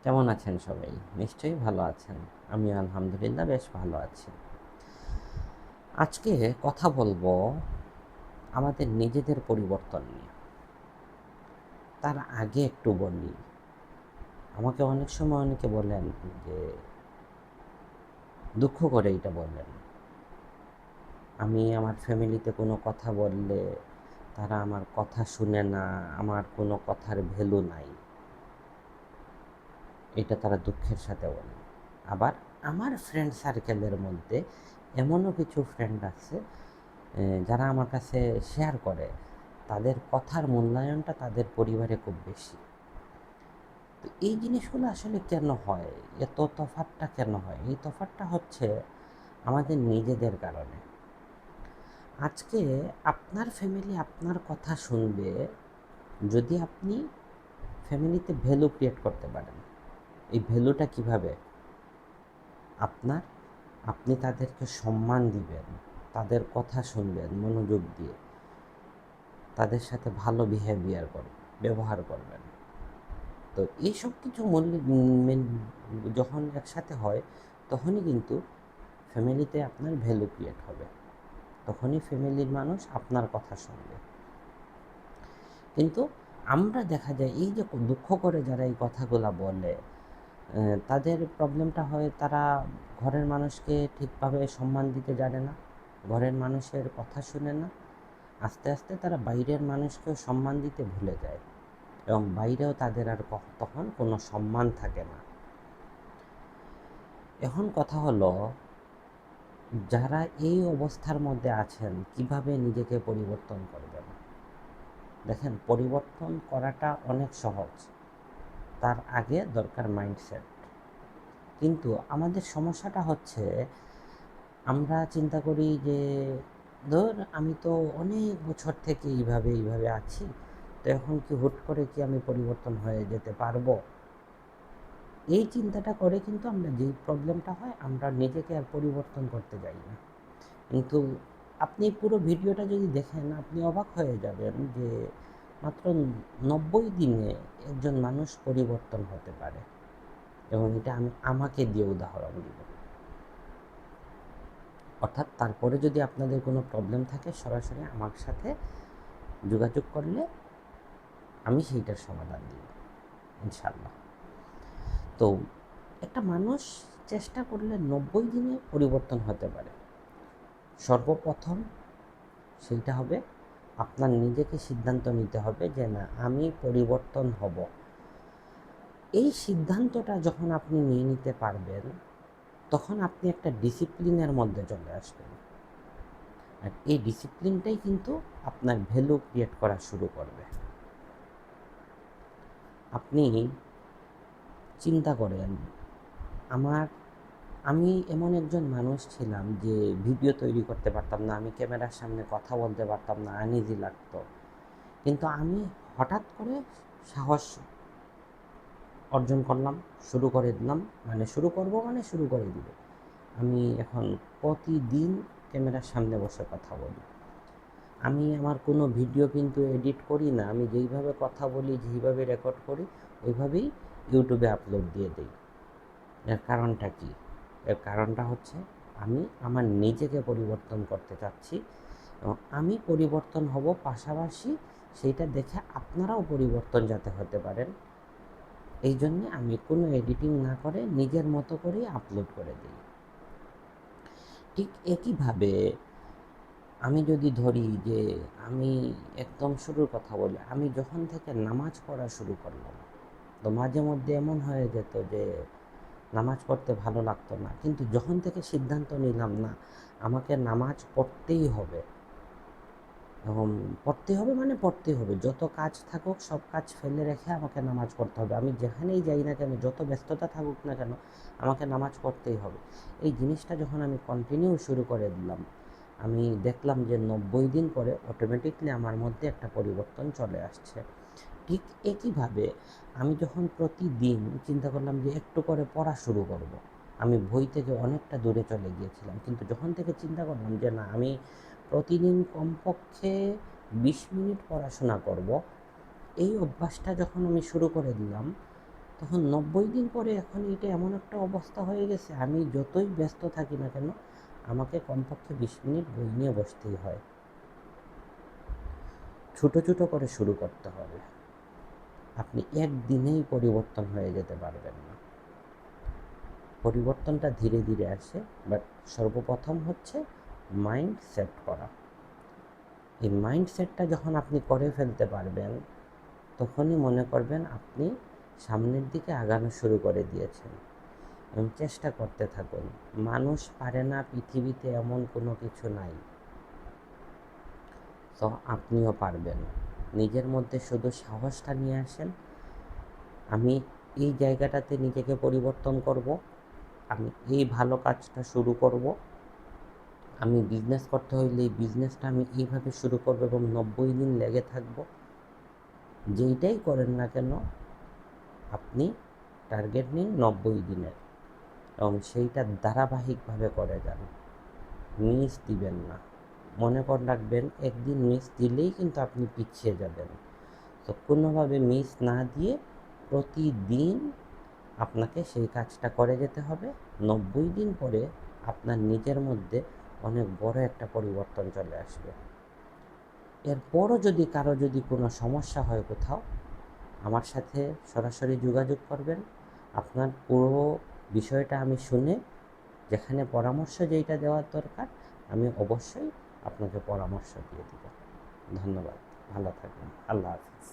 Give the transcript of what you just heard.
কেমন আছেন সবাই? নিশ্চয়ই ভালো আছেন। আমিও আলহামদুলিল্লাহ বেশ ভালো আছি। আজকে কথা বলবো আমাদের নিজেদের পরিবর্তন নিয়ে। তার আগে একটু বলি, আমাকে অনেক সময় অনেকে বলেন যে দুঃখ করে এটা বলেন। আমি আমার ফ্যামিলিতে কোনো কথা বললে তারা আমার কথা শুনে না, আমার কোনো কথার ভ্যালু নাই। এটা তারা দুঃখের সাথে বলে। আবার আমার ফ্রেন্ড সার্কেলের মধ্যে এমনও কিছু ফ্রেন্ড আছে যারা আমার কাছে শেয়ার করে তাদের কথার মূল্যায়নটা তাদের পরিবারে খুব বেশি। তো এই জিনিসগুলো আসলে কেন হয়? এত তফাৎটা কেন হয়? এই তফাৎটা হচ্ছে আমাদের নিজেদের কারণে। আজকে আপনার ফ্যামিলি আপনার কথা শুনবে যদি আপনি ফ্যামিলিতে ভ্যালু ক্রিয়েট করতে পারেন। এই ভ্যালুটা কিভাবে? আপনার আপনি তাদেরকে সম্মান দিবেন, তাদের কথা শুনবেন মনোযোগ দিয়ে, তাদের সাথে ভালো ব্যবহার করবেন। তো এইসব কিছু যখন একসাথে হয় তখনই কিন্তু ফ্যামিলিতে আপনার ভ্যালু ক্রিয়েট হবে, তখনই ফ্যামিলির মানুষ আপনার কথা শুনবে। কিন্তু আমরা দেখা যায় এই যে দুঃখ করে যারা এই কথাগুলো বলে, তাদের প্রবলেমটা হয় তারা ঘরের মানুষকে ঠিকভাবে সম্মান দিতে জানে না, ঘরের মানুষের কথা শুনে না। আস্তে আস্তে তারা বাইরের মানুষকেও সম্মান দিতে ভুলে যায় এবং বাইরেও তাদের আর তখন কোনো সম্মান থাকে না। এখন কথা হলো, যারা এই অবস্থার মধ্যে আছেন কিভাবে নিজেকে পরিবর্তন করবেন? দেখেন, পরিবর্তন করাটা অনেক সহজ, তার আগে দরকার মাইন্ডসেট। কিন্তু আমাদের সমস্যাটা হচ্ছে আমরা চিন্তা করি যে ধর আমি তো অনেক বছর থেকে এইভাবে আছি, তো এখন কি হুট করে কি আমি পরিবর্তন হয়ে যেতে পারবো? এই চিন্তাটা করে কিন্তু আমরা যেই প্রবলেমটা হয়, আমরা নিজেকে আর পরিবর্তন করতে যাই না। কিন্তু আপনি পুরো ভিডিওটা যদি দেখেন আপনি অবাক হয়ে যাবেন যে মাত্র 90 দিনে একজন মানুষ পরিবর্তন হতে পারে। এবং এটা আমি আমাকে দিয়ে উদাহরণ দিব। অর্থাৎ তারপরে যদি আপনাদের কোনো প্রবলেম থাকে সরাসরি আমার সাথে যোগাযোগ করলে আমি সেইটার সমাধান দিব ইনশাল্লাহ। তো একটা মানুষ চেষ্টা করলে 90 দিনে পরিবর্তন হতে পারে। সর্বপ্রথম সেইটা হবে আপনার নিজেকে সিদ্ধান্ত নিতে হবে যে না, আমি পরিবর্তন হব। এই সিদ্ধান্তটা যখন আপনি নিয়ে নিতে পারবেন তখন আপনি একটা ডিসিপ্লিনের মধ্যে চলে আসবেন। আর এই ডিসিপ্লিনটাই কিন্তু আপনার ভ্যালু ক্রিয়েট করা শুরু করবে। আপনি চিন্তা করেন, আমার আমি এমন একজন মানুষ ছিলাম যে ভিডিও তৈরি করতে পারতাম না, আমি ক্যামেরার সামনে কথা বলতে পারতাম না, আনইজি লাগতো। কিন্তু আমি হঠাৎ করে সাহস অর্জন করলাম, শুরু করে দিলাম, মানে শুরু করব মানে শুরু করে দিব। আমি এখন প্রতিদিন ক্যামেরার সামনে বসে কথা বলি। আমি আমার কোনো ভিডিও কিন্তু এডিট করি না, আমি যেইভাবে কথা বলি, যেইভাবে রেকর্ড করি ওইভাবেই ইউটিউবে আপলোড দিয়ে দিই। এর কারণটা কি? এর কারণটা হচ্ছে আমি আমার নিজেকে পরিবর্তন করতে চাচ্ছি এবং আমি পরিবর্তন হব, পাশাপাশি সেইটা দেখে আপনারাও পরিবর্তন যাতে হতে পারেন এই জন্যে আমি কোনো এডিটিং না করে নিজের মতো করেই আপলোড করে দিই। ঠিক একইভাবে আমি যদি ধরি যে আমি একদম শুরুর কথা বলি, আমি যখন থেকে নামাজ পড়া শুরু করলাম, তো মাঝে মধ্যে এমন হয়ে যেত যে নামাজ পড়তে ভালো লাগতো না, কিন্তু যখন থেকে সিদ্ধান্ত নিলাম না আমাকে নামাজ পড়তেই হবে, এবং পড়তেই হবে মানে পড়তেই হবে, যত কাজ থাকুক সব কাজ ফেলে রেখে আমাকে নামাজ পড়তে হবে, আমি যেখানেই যাই না কেন, যত ব্যস্ততা থাকুক না কেন আমাকে নামাজ পড়তেই হবে। এই জিনিসটা যখন আমি কন্টিনিউ শুরু করে দিলাম, আমি দেখলাম যে 90 দিন পরে অটোমেটিকলি আমার মধ্যে একটা পরিবর্তন চলে আসছে। ঠিক একইভাবে আমি যখন প্রতিদিন চিন্তা করলাম যে একটু করে পড়া শুরু করব, আমি বই থেকে অনেকটা দূরে চলে গিয়েছিলাম, কিন্তু যখন থেকে চিন্তা করলাম যে না, আমি প্রতিদিন কমপক্ষে 20 মিনিট পড়াশোনা করব, এই অভ্যাসটা যখন আমি শুরু করে দিলাম তখন 90 দিন পরে এখন এটা এমন একটা অবস্থা হয়ে গেছে, আমি যতই ব্যস্ত থাকি না কেন আমাকে কমপক্ষে 20 মিনিট বই নিয়ে বসতেই হয়। ছোটো ছোটো করে শুরু করতে হবে। আপনি একদিনেই পরিবর্তন হয়ে যেতে পারবেন না, পরিবর্তনটা ধীরে ধীরে আসে। বাট সর্বপ্রথম হচ্ছে মাইন্ড সেট করা। এই মাইন্ড সেটটা যখন আপনি করে ফেলতে পারবেন, তখনই মনে করবেন আপনি সামনের দিকে আগানো শুরু করে দিয়েছেন। এবং চেষ্টা করতে থাকুন। মানুষ পারে না, পৃথিবীতে এমন কোনো কিছু নাই। তো আপনিও পারবেন। নিজের মধ্যে শুধু সাহসটা নিয়ে আসেন, আমি এই জায়গাটাতে নিজেকে পরিবর্তন করব, আমি এই ভালো কাজটা শুরু করব, আমি বিজনেস করতে হইলে এই বিজনেসটা আমি এইভাবে শুরু করব এবং 90 দিন লেগে থাকব। যেইটাই করেন না কেন আপনি টার্গেট নিন 90 দিনের, এবং সেইটা ধারাবাহিকভাবে করে যান। মিস দিবেন না। মনে করে রাখবেন, একদিন মিস দিলেই কিন্তু আপনি পিছিয়ে যাবেন। তো কোনোভাবে মিস না দিয়ে প্রতিদিন আপনাকে সেই কাজটা করে যেতে হবে। 90 দিন পরে আপনার নিজের মধ্যে অনেক বড় একটা পরিবর্তন চলে আসবে। এরপরও যদি কারো কোনো সমস্যা হয় কোথাও, আমার সাথে সরাসরি যোগাযোগ করবেন। আপনার পুরো বিষয়টা আমি শুনে যেখানে পরামর্শ যেইটা দেওয়ার দরকার আমি অবশ্যই আপনাকে পরামর্শ দিয়ে দেব। ধন্যবাদ, ভালো থাকবেন, আল্লাহ হাফিজ।